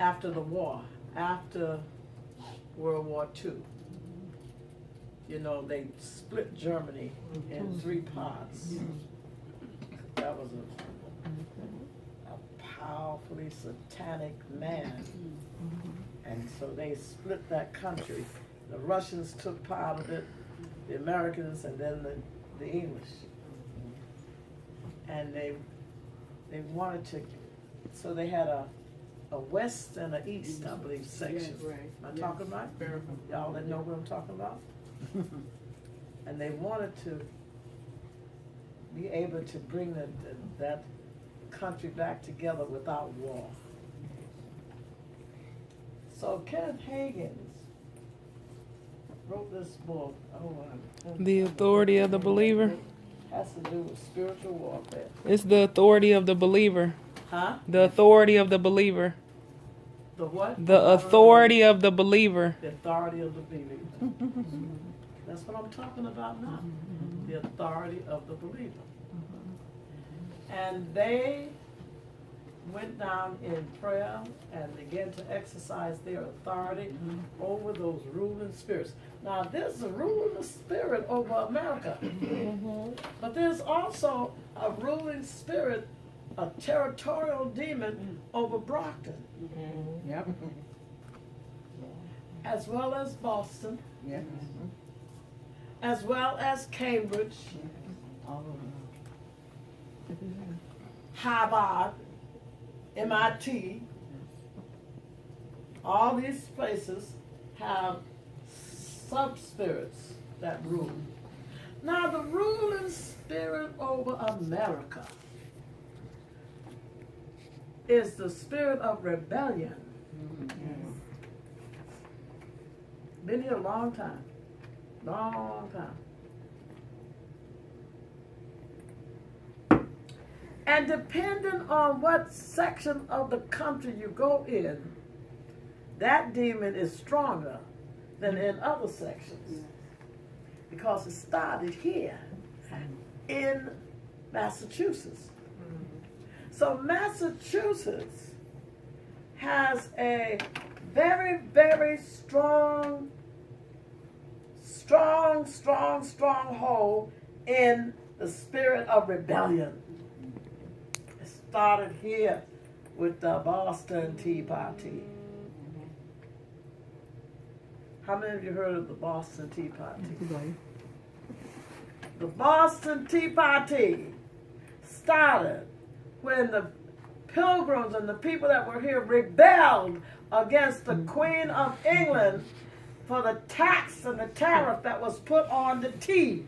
after the war, after World War II. You know, they split Germany in 3 parts. That was a powerfully satanic man. And so they split that country. The Russians took part of it, the Americans, and then the English. And they wanted to, so they had a west and an east, I believe, section. Yes, right. Am I talking right? Y'all that know what I'm talking about? And they wanted to be able to bring that country back together without war. So Kenneth Hagin wrote this book. The Authority of the Believer. Has to do with spiritual warfare. It's the authority of the believer. Huh? The authority of the believer. The what? The authority of the believer. The authority of the believer. That's what I'm talking about now. The authority of the believer. And they went down in prayer and began to exercise their authority over those ruling spirits. Now, there's a ruling spirit over America, but there's also a ruling spirit, a territorial demon over Brockton, Yep. as well as Boston, Yep. as well as Cambridge, Harvard, MIT. All these places have sub-spirits that rule. Now, the ruling spirit over America is the spirit of rebellion. Been here a long time. Long time. And depending on what section of the country you go in, that demon is stronger than in other sections. Because it started here in Massachusetts. So Massachusetts has a very, very strong hold in the spirit of rebellion. It started here with the Boston Tea Party. How many of you heard of the Boston Tea Party? The Boston Tea Party started when the Pilgrims and the people that were here rebelled against the Queen of England for the tax and the tariff that was put on the tea.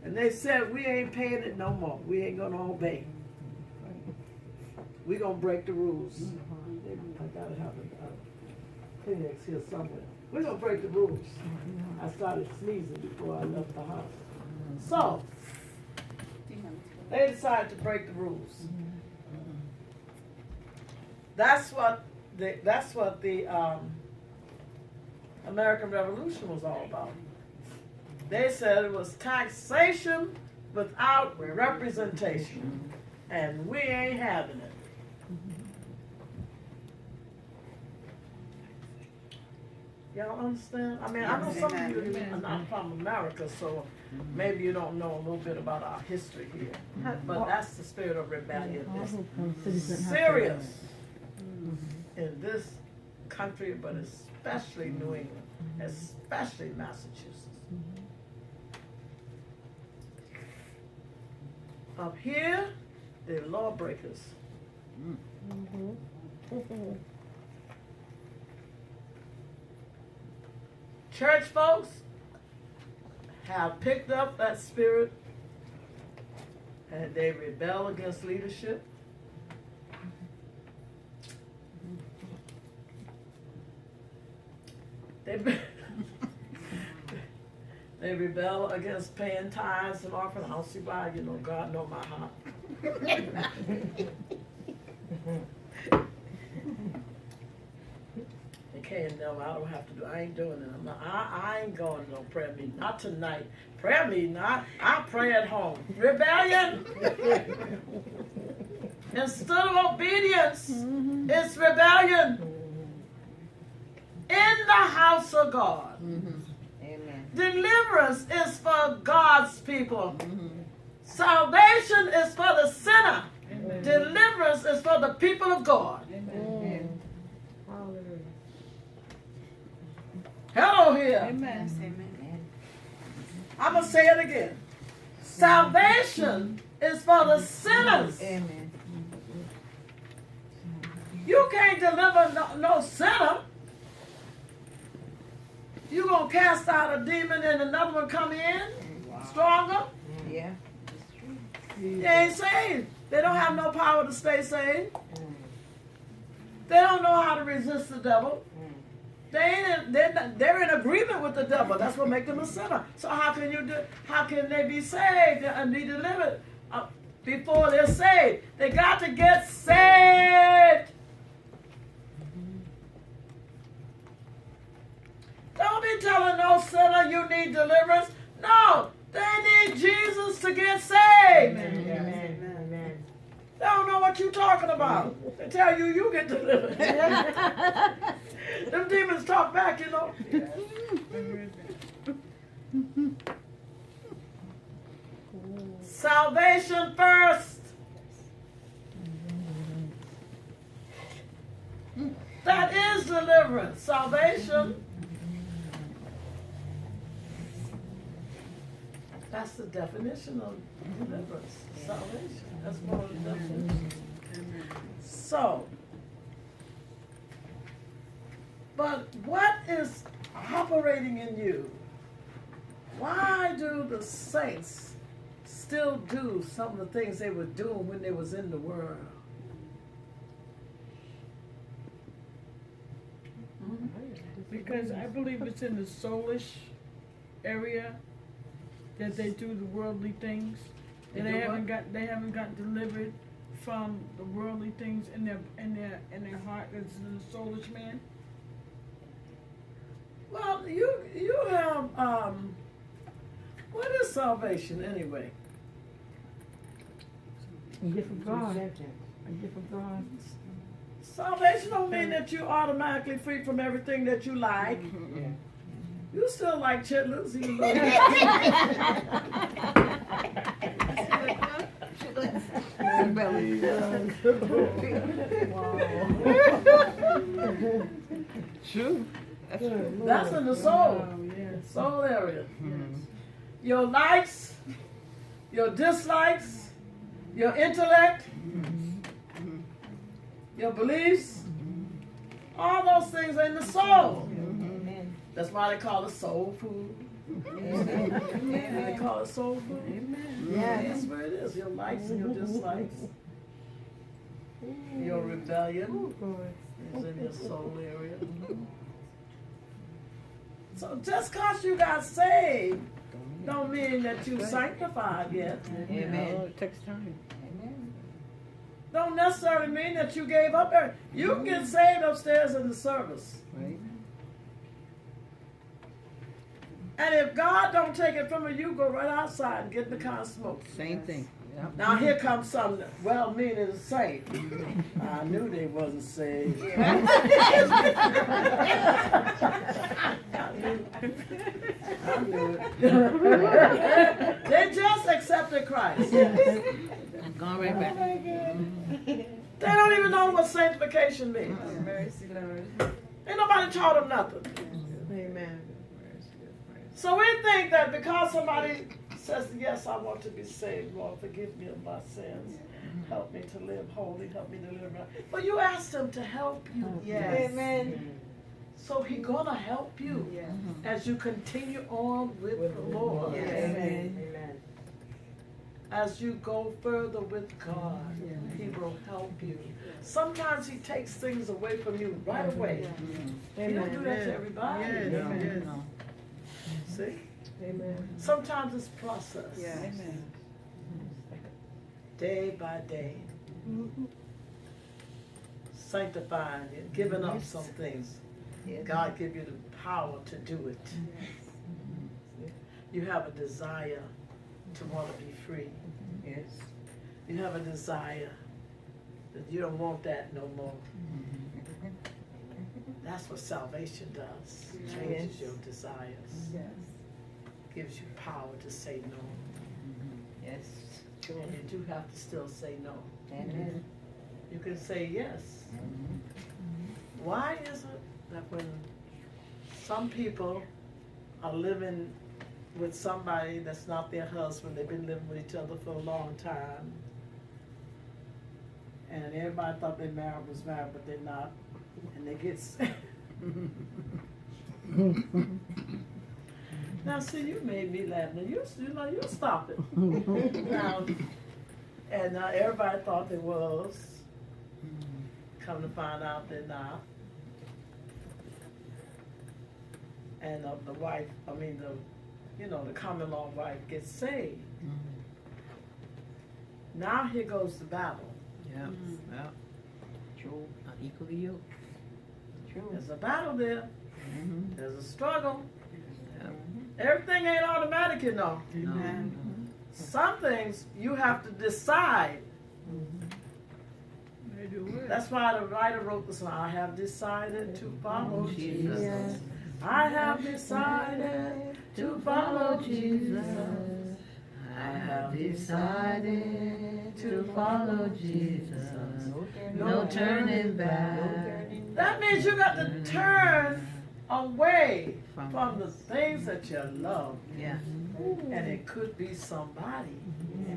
And they said, we ain't paying it no more. We ain't going to obey. We're going to break the rules. I got to have a Kleenex here somewhere. We're going to break the rules. I started sneezing before I left the house. So, they decided to break the rules. That's what the American Revolution was all about. They said it was taxation without representation, and we ain't having it. Y'all understand? I mean, I know some of you are not from America, so maybe you don't know a little bit about our history here. But that's the spirit of rebellion. It's serious in this country, but especially New England, especially Massachusetts. Up here, they're lawbreakers. Church folks have picked up that spirit and they rebel against leadership. They rebel against paying tithes and offerings. I don't see why, you know, God knows my heart. No, I don't have to do. I ain't doing it. I ain't going to no prayer meeting. Not tonight. Prayer meeting. I pray at home. Rebellion instead of obedience. It's rebellion in the house of God. Amen. Deliverance is for God's people. Salvation is for the sinner. Deliverance is for the people of God. Amen. Hello here. Amen. I'm going to say it again. Salvation is for the sinners. Amen. You can't deliver no sinner. You going to cast out a demon and another one come in stronger? Yeah. They ain't saved. They don't have no power to stay saved. They don't know how to resist the devil. They're in agreement with the devil. That's what makes them a sinner. So how can they be saved and be delivered before they're saved? They got to get saved. Don't be telling no sinner you need deliverance. No, they need Jesus to get saved. Amen. They don't know what you're talking about. They tell you you get delivered. Them demons talk back, you know. Salvation first. That is deliverance. Salvation. That's the definition of deliverance. Salvation. That's one of the definitions. So, but what is operating in you? Why do the saints still do some of the things they were doing when they was in the world? Because I believe it's in the soulish area that they do the worldly things. And they haven't got delivered from the worldly things in their heart that's in the soulish man. Well, you have what is salvation anyway? A gift of God. A gift of God. Salvation don't mean that you're automatically free from everything that you like. You still like chitlins, even though True. that's in the soul, Oh, yes. soul area. Yes. Your likes, your dislikes, your intellect, your beliefs, all those things are in the soul. That's why they call it soul food. They call it soul food. Yeah. That's where it is. Your likes and your dislikes. Your rebellion is in your soul area. So just because you got saved don't mean that you sanctified yet. Amen. It takes time. Don't necessarily mean that you gave up. You can get saved upstairs in the service. Right. And if God don't take it from you, you go right outside and get in the car and smoke. Same thing. Yep. Now here comes some well-meaning saint. I knew they wasn't saved. I knew it. They just accepted Christ. Gone right back. They don't even know what sanctification means. Mercy, Lord. Ain't nobody taught them nothing. Amen. So we think that because somebody says, yes, I want to be saved, Lord, forgive me of my sins. Help me to live holy, help me to live right. But you asked him to help you. Yes. Amen. So he's going to help you Yes. as you continue on with the Lord. Yes. Amen. As you go further with God, he will help you. Sometimes he takes things away from you right away. He don't do that to everybody. Yes. No, Yes. no. See? Amen. Sometimes it's process. Amen. Day by day. Sanctifying and giving up some things. God give you the power to do it. You have a desire to want to be free. Yes. You have a desire That you don't want that no more. That's what salvation does. Changes your desires. Yes. Gives you power to say no. Yes. And you do have to still say no. Amen. You can say yes. Why is it that when some people are living with somebody that's not their husband, they've been living with each other for a long time, and everybody thought they was married, but they're not, and they get now see, you made me laugh. Now you stop it. Now, and everybody thought they was. Come to find out they're not. And the wife, the common law wife gets saved. Now here goes the battle. Yeah. Yeah. True. Equally you. True. There's a battle there. Mm-hmm. There's a struggle. Yep. Everything ain't automatic, you know. No. Some things you have to decide. That's why the writer wrote the song, I have decided to follow Jesus. Yes. I have decided to follow Jesus. I have decided to follow Jesus. No turning back. That means you got to turn away from the things that you love. Yeah. And it could be somebody.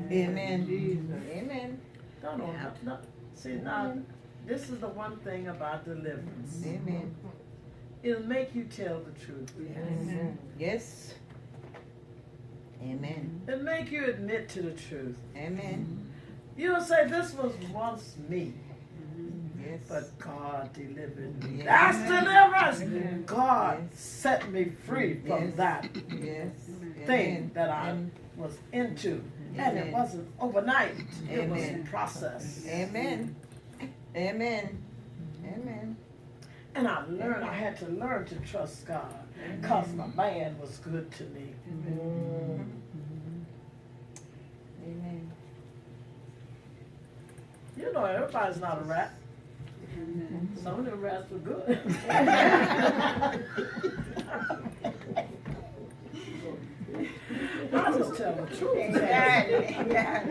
Amen. Jesus. Amen. No. See, now, this is the one thing about deliverance. Amen. It'll make you tell the truth. Amen. Yes. Amen. It'll make you admit to the truth. Amen. You don't say, this was once me, Yes. but God delivered me. Yes. That's deliverance. God Yes. set me free from Yes. that Yes. thing Amen. that I Amen. was into. And it Amen. wasn't overnight. It was a Amen. process. Amen. Amen. Amen. And I had to learn to trust God because my man was good to me. Amen. You know, everybody's not a rat. Some of the rats were good. I just tell the truth.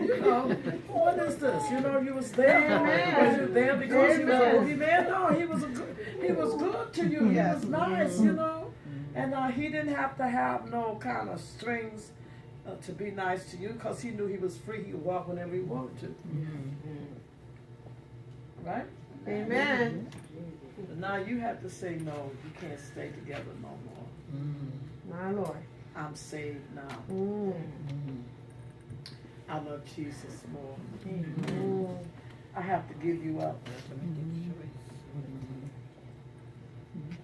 You know, what is this? You know, you was there. Was you there because he was a movie man? No, he was good to you. He was nice, you know. And he didn't have to have no kind of strings to be nice to you because he knew he was free. He could walk whenever he wanted to. Right? Amen. But now you have to say no. You can't stay together no more. My Lord. I'm saved now. I love Jesus more. I have to give you up.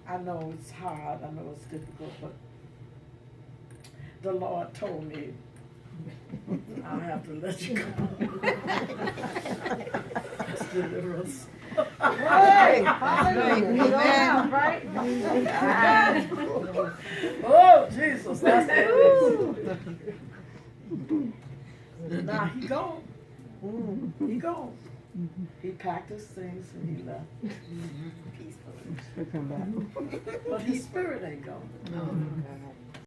I know it's hard. I know it's difficult, but the Lord told me I have to let you go. It's deliverance. Hey, Amen. Right? Oh, Jesus, that's the Now he gone. He gone. He packed his things and he left. We'll come back. But his spirit ain't gone.